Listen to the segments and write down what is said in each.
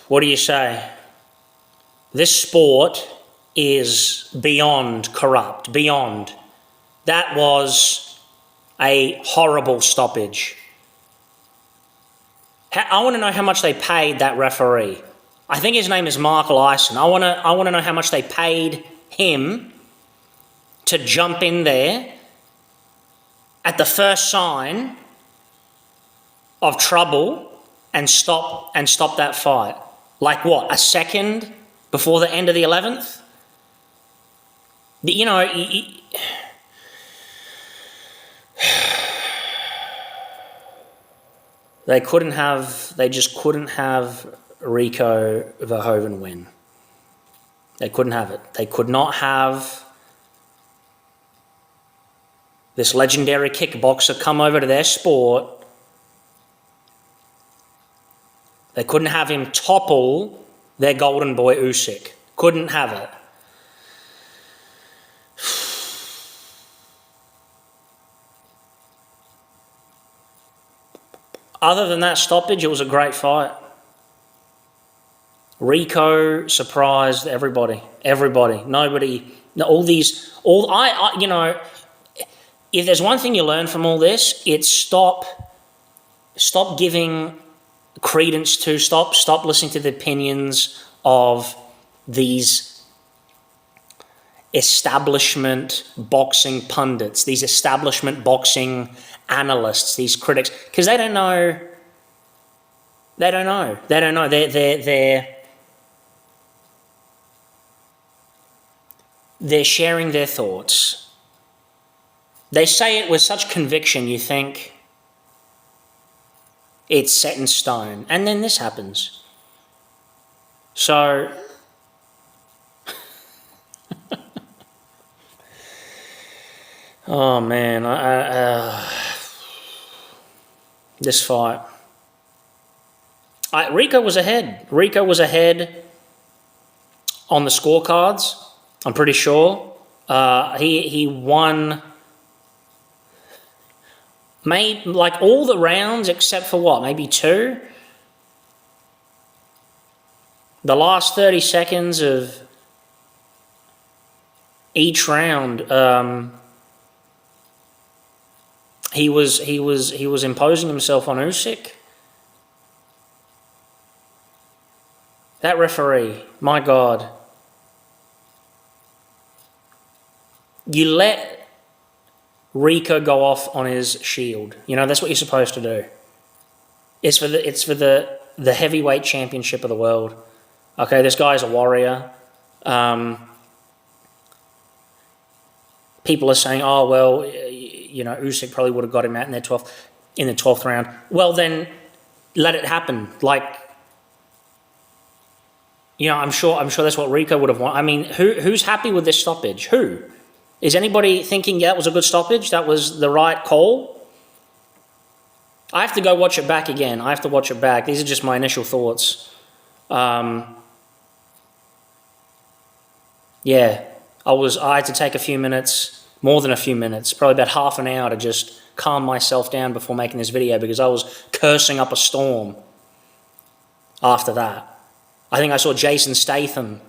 What do you say? This sport is beyond corrupt, beyond. That was a horrible stoppage. I want to know how much they paid that referee. I think his name is Michael Eisen. I want to know how much they paid him to jump in there at the first sign of trouble and stop that fight. Like what? A second before the end of the 11th? You know, they just couldn't have Rico Verhoeven win. They couldn't have it. They could not have this legendary kickboxer come over to their sport. They couldn't have him topple their golden boy Usyk. Couldn't have it. Other than that stoppage, it was a great fight. Rico surprised everybody. Nobody, if there's one thing you learn from all this, it's stop giving credence to, stop listening to the opinions of these establishment boxing pundits, these establishment boxing analysts, these critics, because they don't know. They're sharing their thoughts. They say it with such conviction, you think it's set in stone. And then this happens. So, oh man, this fight. Rico was ahead. On the scorecards, I'm pretty sure. He won like all the rounds except for what, maybe 2? The last 30 seconds of each round, he was imposing himself on Usyk. That referee, my God. You let Rico go off on his shield. You know, that's what you're supposed to do. It's for the heavyweight championship of the world. Okay, this guy's a warrior. People are saying, oh, well, Usyk probably would have got him out in the 12th round. Well, then let it happen. I'm sure that's what Rico would have wanted. I mean, who's happy with this stoppage? Who? Is anybody thinking, yeah, that was a good stoppage? That was the right call? I have to go watch it back again. These are just my initial thoughts. Yeah, I had to take a few minutes, more than a few minutes, probably about half an hour to just calm myself down before making this video because I was cursing up a storm after that. I think I saw Jason Statham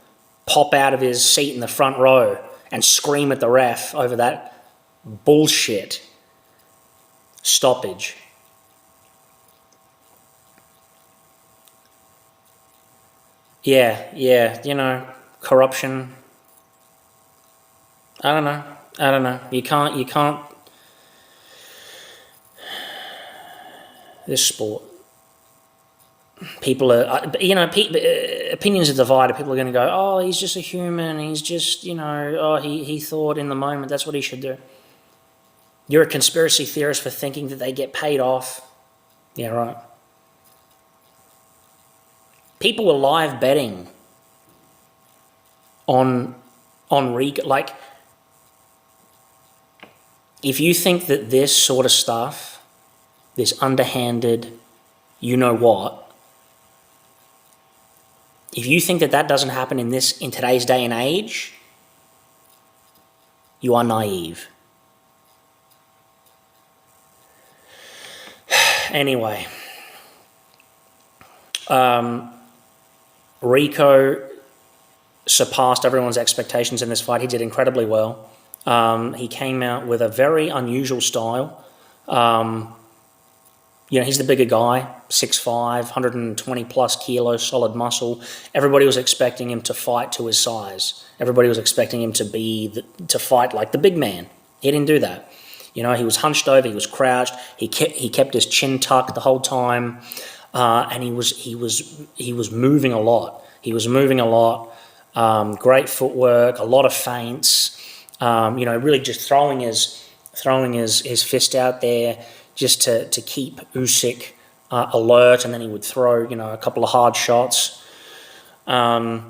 pop out of his seat in the front row and scream at the ref over that bullshit stoppage. Yeah, corruption. I don't know. You can't. This sport. People are, opinions are divided. People are going to go, oh, he's just a human. He's just, he thought in the moment that's what he should do. You're a conspiracy theorist for thinking that they get paid off. Yeah, right. People were live betting on Rico. Like, if you think that this sort of stuff, this underhanded, you know what, if you think that doesn't happen in today's day and age, you are naive. Anyway, Rico surpassed everyone's expectations in this fight. He did incredibly well. He came out with a very unusual style. He's the bigger guy, 6'5", 120 plus kilos, solid muscle. Everybody was expecting him to fight to his size. Everybody was expecting him to fight like the big man. He didn't do that. He was hunched over, he was crouched, he kept his chin tucked the whole time, and he was moving a lot. He was moving a lot. Great footwork, a lot of feints. Really just throwing his fist out there just to keep Usyk alert, and then he would throw a couple of hard shots. Usyk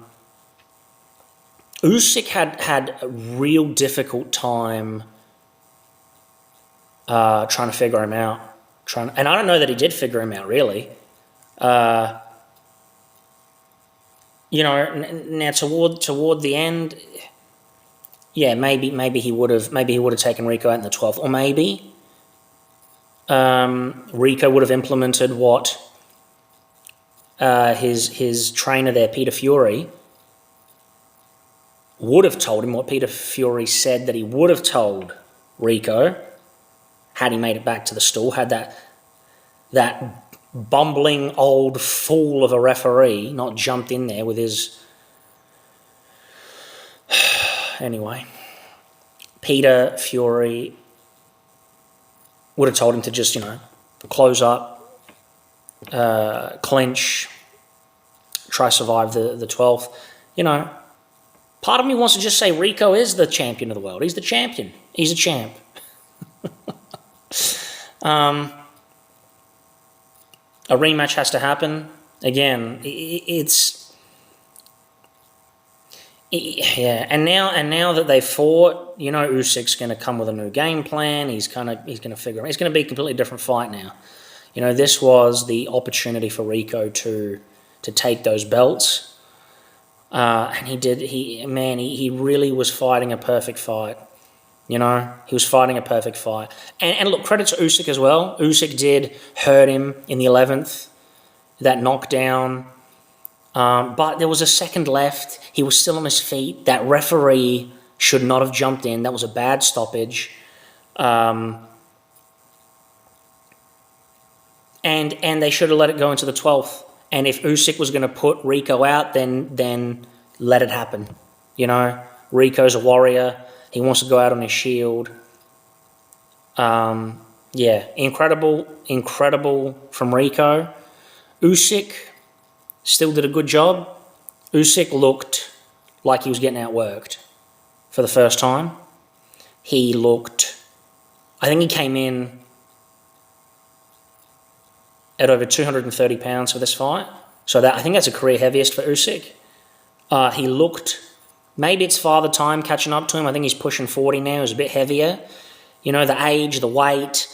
had a real difficult time trying to figure him out. And I don't know that he did figure him out really. Now toward the end, yeah, maybe he would have taken Rico out in the 12th, or maybe Rico would have implemented what his trainer there, Peter Fury, would have told him, what Peter Fury said that he would have told Rico had he made it back to the stool, had that bumbling old fool of a referee not jumped in there with his... Anyway, Peter Fury would have told him to just, close up, clinch, try to survive the 12th. Part of me wants to just say Rico is the champion of the world. He's the champion. He's a champ. A rematch has to happen. Again, and now that they fought, Usyk's going to come with a new game plan. He's going to figure. It's going to be a completely different fight now. This was the opportunity for Rico to take those belts, and he did. He really was fighting a perfect fight. He was fighting a perfect fight. And look, credit to Usyk as well. Usyk did hurt him in the 11th, that knockdown. But there was a second left. He was still on his feet. That referee should not have jumped in. That was a bad stoppage. And they should have let it go into the 12th. And if Usyk was going to put Rico out, then let it happen. Rico's a warrior. He wants to go out on his shield. Incredible from Rico. Usyk still did a good job. Usyk looked like he was getting outworked for the first time. I think he came in at over 230 pounds for this fight. So I think that's a career heaviest for Usyk. He looked... Maybe it's father time catching up to him. I think he's pushing 40 now. He's a bit heavier. The age, the weight.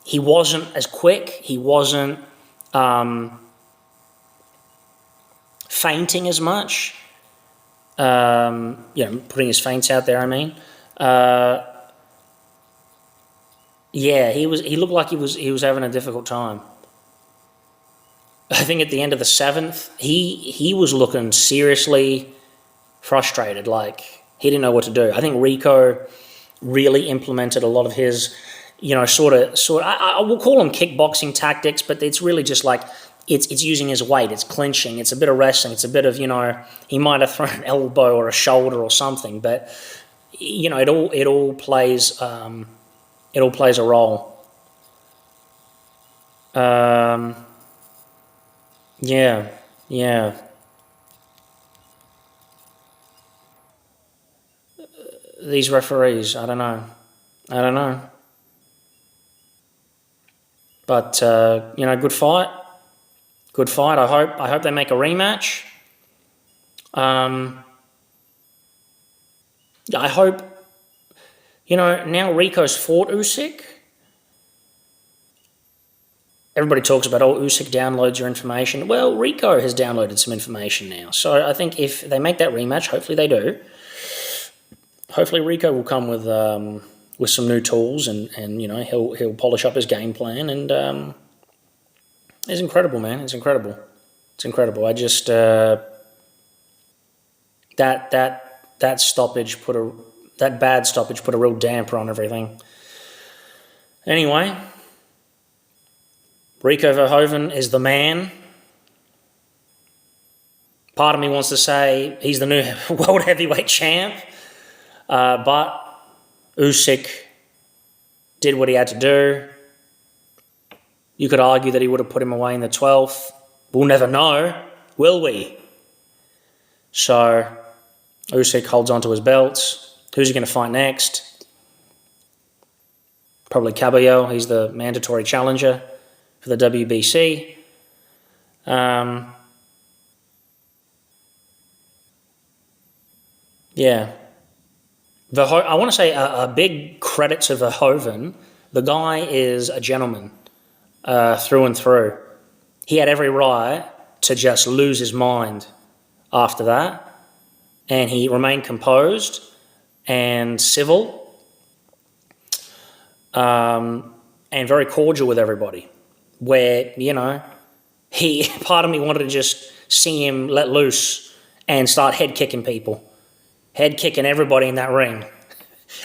He wasn't as quick. He wasn't feinting as much. Putting his feints out there, I mean. He looked like he was having a difficult time. I think at the end of the 7th, he was looking seriously frustrated, like he didn't know what to do. I think Rico really implemented a lot of his, I will call them kickboxing tactics, but it's really just like it's using his weight, it's clinching, it's a bit of wrestling, it's a bit of, he might have thrown an elbow or a shoulder or something, but it all plays a role. These referees, I don't know. But good fight. I hope they make a rematch. I hope now Rico's fought Usyk. Everybody talks about, Usyk downloads your information. Well, Rico has downloaded some information now. So I think if they make that rematch, hopefully they do. Hopefully Rico will come with some new tools and he'll polish up his game plan, and it's incredible, man. It's incredible. I just that stoppage that bad stoppage put a real damper on everything. Anyway, Rico Verhoeven is the man. Part of me wants to say he's the new world heavyweight champ, but Usyk did what he had to do. You could argue that he would have put him away in the 12th. We'll never know, will we? So Usyk holds onto his belts. Who's he going to fight next? Probably Cabello. He's the mandatory challenger for the WBC. Yeah. I want to say a big credit to Verhoeven. The guy is a gentleman through and through. He had every right to just lose his mind after that, and he remained composed and civil and very cordial with everybody, where, part of me wanted to just see him let loose and start head kicking people, head kicking everybody in that ring.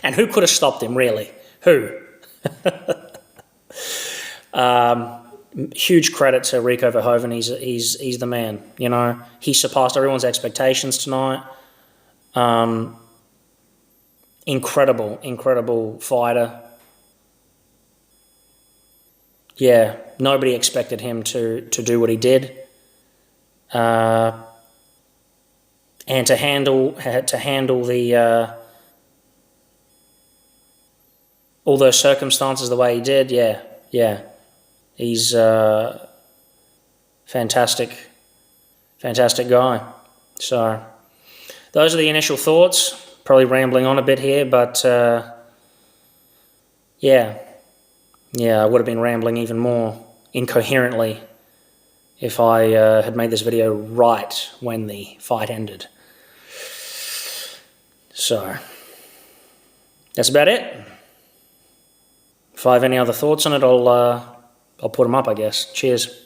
And who could have stopped him, really? Who? Huge credit to Rico Verhoeven. He's the man. He surpassed everyone's expectations tonight. Incredible fighter. Yeah, nobody expected him to do what he did, and to handle the all those circumstances the way he did. Yeah. He's a fantastic guy. So those are the initial thoughts. Probably rambling on a bit here, but yeah, I would have been rambling even more incoherently if I had made this video right when the fight ended. So that's about it. If I have any other thoughts on it, I'll put them up, I guess. Cheers.